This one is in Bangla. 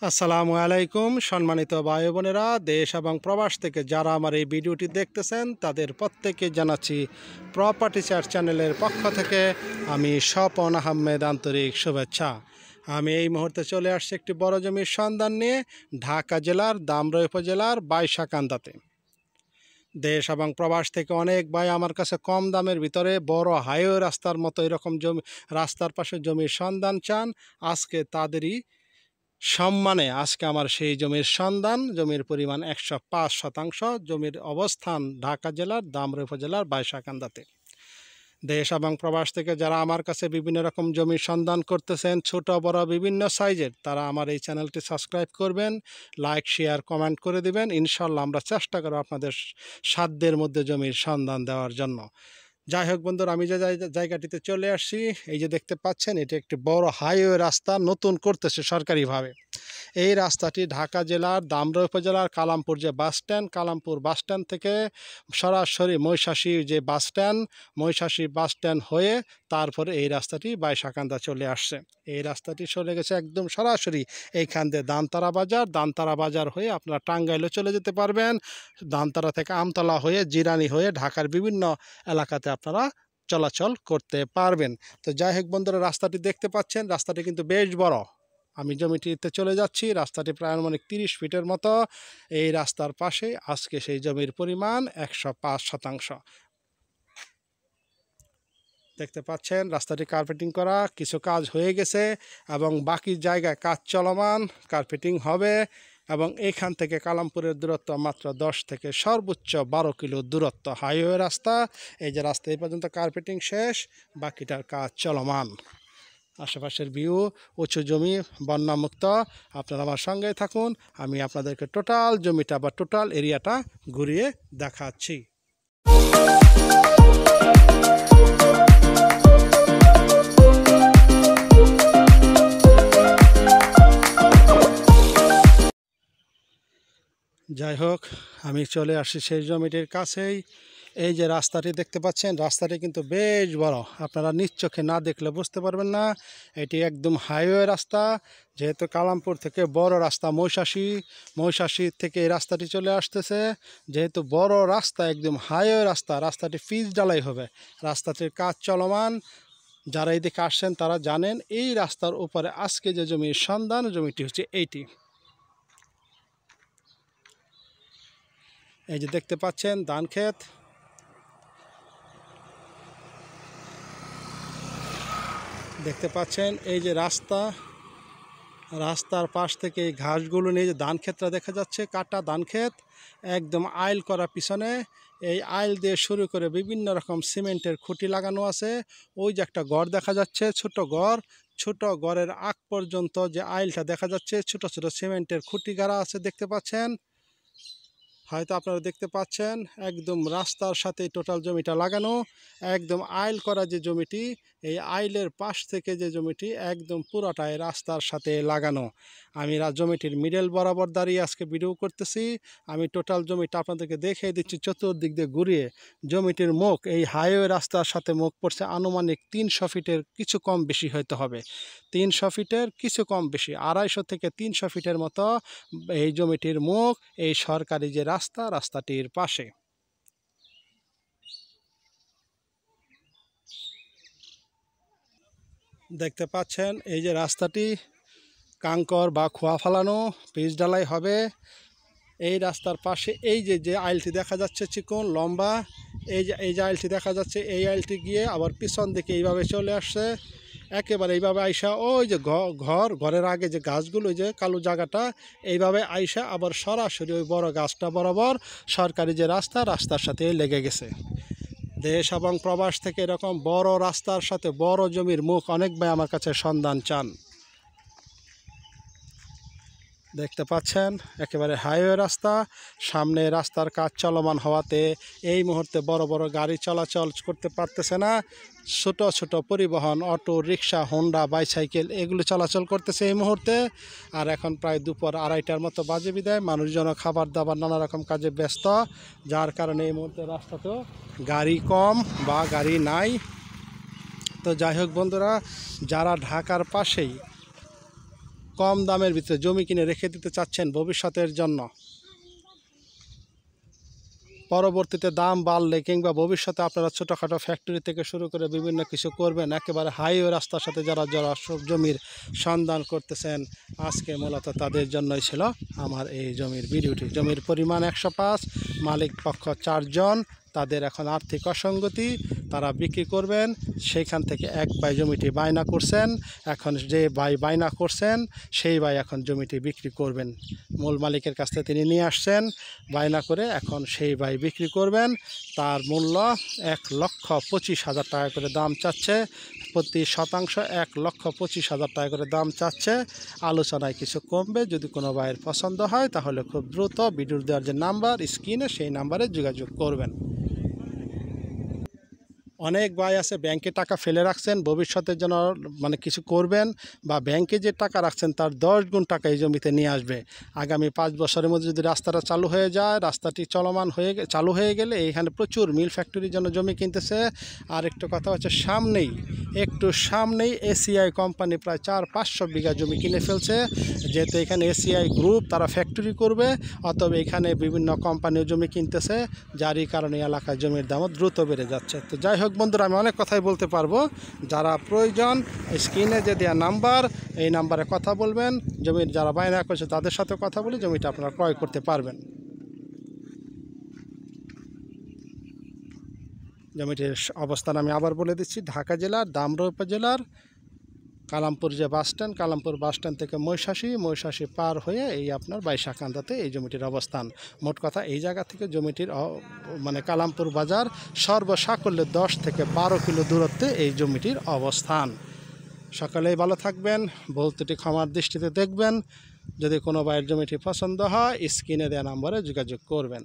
আসসালামু আলাইকুম সম্মানিত ভাই বোনেরা, দেশ এবং প্রবাস থেকে যারা আমার এই ভিডিওটি দেখতেছেন তাদের প্রত্যেককে জানাচ্ছি প্রপার্টি চার্ট চ্যানেলের পক্ষ থেকে আমি স্বপন আহমেদ আন্তরিক শুভেচ্ছা। আমি এই মুহূর্তে চলে আসছি একটি বড় জমির সন্ধান নিয়ে ঢাকা জেলার ধামরাই উপজেলার বাইশাকান্দাতে। দেশ এবং প্রবাস থেকে অনেক ভাই আমার কাছে কম দামের ভিতরে বড় হাইওয়ে রাস্তার মতো এরকম জমি, রাস্তার পাশে জমির সন্ধান চান। আজকে তাদেরই সম্মানে আজকে আমার সেই জমির সন্ধান। জমির পরিমাণ 105 শতাংশ। জমির অবস্থান ঢাকা জেলার ধামরাই উপজেলার বাইশাকান্দাতে। দেশ এবং প্রবাস থেকে যারা আমার কাছে বিভিন্ন রকম জমির সন্ধান করতেছেন, ছোট বড় বিভিন্ন সাইজের, তারা আমার এই চ্যানেলটি সাবস্ক্রাইব করবেন, লাইক শেয়ার কমেন্ট করে দিবেন। ইনশাল্লাহ আমরা চেষ্টা করব আপনাদের সাধ্যের মধ্যে জমির সন্ধান দেওয়ার জন্য। যাই হোক বন্ধুরা, আমি যে জায়গাটিতে চলে আসছি, এই যে দেখতে পাচ্ছেন, এটি একটি বড় হাইওয়ে রাস্তা নতুন করতেছে সরকারিভাবে। এই রাস্তাটি ঢাকা জেলার ধামরাই উপজেলার কালামপুর যে bus stand, Kalampur bus stand থেকে সরাসরি মহিষাসী যে বাস স্ট্যান্ড, মহিষাসী বাস স্ট্যান্ড হয়ে তারপরে এই রাস্তাটি বাইশাকান্দা চলে আসছে। এই রাস্তাটি চলে গেছে একদম সরাসরি এইখান দিয়ে দানতারা বাজার, দানতারা বাজার হয়ে আপনারা টাঙ্গাইলে চলে যেতে পারবেন। দানতারা থেকে আমতলা হয়ে জিরানি হয়ে ঢাকার বিভিন্ন এলাকাতে আপনারা চলাচল করতে পারবেন। তো যাই হোক বন্ধুরা, রাস্তাটি দেখতে পাচ্ছেন, রাস্তাটি কিন্তু বেশ বড়। আমি জমিটিতে চলে যাচ্ছি। রাস্তাটি প্রায় আনুমানিক 30 ফিটের মতো। এই রাস্তার পাশে আজকে সেই জমির পরিমাণ 105 শতাংশ। দেখতে পাচ্ছেন রাস্তাটি কার্পেটিং করা, কিছু কাজ হয়ে গেছে এবং বাকি জায়গায় কাজ চলমান, কার্পেটিং হবে। এবং এখান থেকে কালামপুরের দূরত্ব মাত্র 10 থেকে সর্বোচ্চ 12 কিলো দূরত্ব হাইওয়ে রাস্তা। এই যে রাস্তা এই পর্যন্ত কার্পেটিং শেষ, বাকিটার কাজ চলমান। আশেপাশের ভিউ, উঁচু জমি, বন্যামুক্ত। আপনারা আমার সঙ্গে থাকুন, আমি আপনাদেরকে টোটাল জমিটা বা টোটাল এরিয়াটা ঘুরিয়ে দেখাচ্ছি। যাই হোক, আমি চলে আসছি সেই জমিটির কাছেই। এই যে রাস্তাটি দেখতে পাচ্ছেন, রাস্তাটি কিন্তু বেশ বড়। আপনারা নিজ চোখে না দেখলে বুঝতে পারবেন না। এটি একদম হাইওয়ে রাস্তা। যেহেতু কালামপুর থেকে বড় রাস্তা মহিষাসী থেকে এই রাস্তাটি চলে আসতেছে। যেহেতু বড় রাস্তা, একদম হাইওয়ে রাস্তা, রাস্তাটি পিচ ঢালাই হবে, রাস্তাটির কাজ চলমান। যারা এদিকে আসছেন তারা জানেন এই রাস্তার উপরে আজকে যে জমির সন্ধান, জমিটি হচ্ছে এইটি। এই যে দেখতে পাচ্ছেন ধান ক্ষেত। দেখতে পাচ্ছেন এই যে রাস্তার পাশ থেকে এই ঘাসগুলো নিয়ে যে ধান ক্ষেতটা দেখা যাচ্ছে, কাটা ধান ক্ষেত, একদম আইল করা। পিছনে এই আইল দিয়ে শুরু করে বিভিন্ন রকম সিমেন্টের খুঁটি লাগানো আছে। ওই যে একটা ঘর দেখা যাচ্ছে, ছোট ঘরের আগ পর্যন্ত যে আইলটা দেখা যাচ্ছে, ছোট ছোট সিমেন্টের খুঁটি গাড়া আছে, দেখতে পাচ্ছেন। হয়তো আপনারা দেখতে পাচ্ছেন একদম রাস্তার সাথে টোটাল জমিটা লাগানো। একদম আইল করা যে জমিটি, এই আইলের পাশ থেকে যে জমিটি একদম পুরোটাই রাস্তার সাথে লাগানো। আমি জমিটির মিডল বরাবর দাঁড়িয়ে আজকে ভিডিও করতেছি। আমি টোটাল জমিটা আপনাদেরকে দেখিয়ে দিচ্ছি চতুর্দিক দিয়ে ঘুরিয়ে। জমিটির মুখ এই হাইওয়ে রাস্তার সাথে মুখ পড়ছে আনুমানিক 300 ফিটের কিছু কম বেশি হয়তো হবে। 300 ফিটের কিছু কম বেশি, 250 থেকে 300 ফিটের মতো এই জমিটির মুখ এই সরকারি যে রাস্তাটির পাশে। দেখতে পাচ্ছেন এই যে রাস্তাটি কাঙ্কর বা খোয়া ফালানো, পিচ ঢালাই হবে। এই রাস্তার পাশে এই যে আইলটি দেখা যাচ্ছে চিকন লম্বা, এই যে আইলটি দেখা যাচ্ছে, এই আইলটি গিয়ে আবার পিছন দিকে এইভাবে চলে আসছে। একেবারে এইভাবে আইসা ওই যে ঘরের আগে যে গাছগুলো, ওই যে কালো জায়গাটা, এইভাবে আইসা আবার সরাসরি ওই বড় গাছটা বরাবর সরকারি যে রাস্তার সাথে লেগে গেছে। দেশ এবং প্রবাস থেকে এরকম বড় রাস্তার সাথে বড় জমির মুখ অনেক ভাই আমার কাছে সন্ধান চান। দেখতে পাচ্ছেন একেবারে হাইওয়ে রাস্তা, সামনে রাস্তার কাজ চলমান হওয়াতে এই মুহূর্তে বড় বড় গাড়ি চলাচল করতে পারতেছে না। ছোট ছোট পরিবহন, অটো রিক্সা, হোন্ডা, বাইসাইকেল, এগুলো চলাচল করতেছে এই মুহূর্তে। আর এখন প্রায় দুপুর 2:30টার মতো বাজে বিদায়। মানুষজন খাবার দাবার নানা রকম কাজে ব্যস্ত, যার কারণে এই মুহূর্তে রাস্তাতেও গাড়ি কম বা গাড়ি নাই। তো যাই হোক বন্ধুরা, যারা ঢাকার পাশেই কম দামের ভিতরে জমি কিনে রেখে দিতে চাচ্ছেন ভবিষ্যতের জন্য, পরবর্তীতে দাম বাড়লে কিংবা ভবিষ্যতে আপনারা ছোটোখাটো ফ্যাক্টরি থেকে শুরু করে বিভিন্ন কিছু করবেন, একেবারে হাইওয়ে রাস্তার সাথে যারা যারা সব জমির সন্ধান করতেছেন, আজকে মূলত তাদের জন্যই ছিল আমার এই জমির ভিডিওটি। জমির পরিমাণ 105, মালিক পক্ষ 4 জন, তাদের এখন আর্থিক অসঙ্গতি, তারা বিক্রি করবেন। সেইখান থেকে এক ভাই জমিটি বায়না করছেন, এখন যে ভাই বায়না করছেন সেই ভাই এখন জমিটি বিক্রি করবেন। মূল মালিকের কাছ থেকে তিনি নিয়ে আসছেন বায়না করে, এখন সেই ভাই বিক্রি করবেন। তার মূল্য 1,25,000 টাকা করে দাম চাচ্ছে, প্রতি শতাংশ 1,25,000 টাকা করে দাম চাচ্ছে। আলোচনায় কিছু কমবে, যদি কোনো ভাইয়ের পছন্দ হয় তাহলে খুব দ্রুত ভিডিওর দেওয়ার যে নাম্বার স্ক্রিনে সেই নাম্বারে যোগাযোগ করবেন। অনেক ভাই আছে ব্যাংকে টাকা ফেলে রাখছেন, ভবিষ্যতের জন্য মানে কিছু করবেন, বা ব্যাংকে যে টাকা রাখছেন তার 10 গুণ টাকা এই জমিতে নিয়ে আসবে। আগামী 5 বছরের মধ্যে যদি রাস্তাটা চালু হয়ে যায়, রাস্তাটি চলমান হয়ে চালু হয়ে গেলে এইখানে প্রচুর মিল ফ্যাক্টরির জন্য জমি কিনতেছে। আর একটু কথা হচ্ছে, একটু সামনেই এসিআই কোম্পানি প্রায় 400-500 বিঘা জমি কিনে ফেলছে। যেহেতু এখানে এসিআই গ্রুপ তারা ফ্যাক্টরি করবে, অতএব এখানে বিভিন্ন কোম্পানিও জমি কিনতেছে, যারই কারণে এলাকায় জমির দামও দ্রুত বেড়ে যাচ্ছে। তো যাই হোক বন্ধুরা, আমি অনেক কথাই বলতে পারবো, যারা প্রয়োজন স্ক্রিনে যে দেওয়া নাম্বার, এই নাম্বারে কথা বলবেন। জমির যারা বায়না করছে তাদের সাথে কথা বলে জমিটা আপনারা ক্রয় করতে পারবেন। জমিটির অবস্থান আমি আবার বলে দিচ্ছি, ঢাকা জেলার দামরা উপজেলার কালামপুর যে বাসস্ট্যান্ড, কালামপুর বাসস্ট্যান্ড থেকে মহিষাসী পার হয়ে এই আপনার বাইশাকান্দাতে এই জমিটির অবস্থান। মোট কথা এই জায়গা থেকে জমিটির মানে কালামপুর বাজার সর্বসাকল্যে 10 থেকে 12 কিলো দূরত্বে এই জমিটির অবস্থান। সকালেই ভালো থাকবেন, ভুলত্রুটি ক্ষমার দৃষ্টিতে দেখবেন। যদি কোনো ভাইয়ের জমিটি পছন্দ হয় স্ক্রিনে দেওয়া নম্বরে যোগাযোগ করবেন।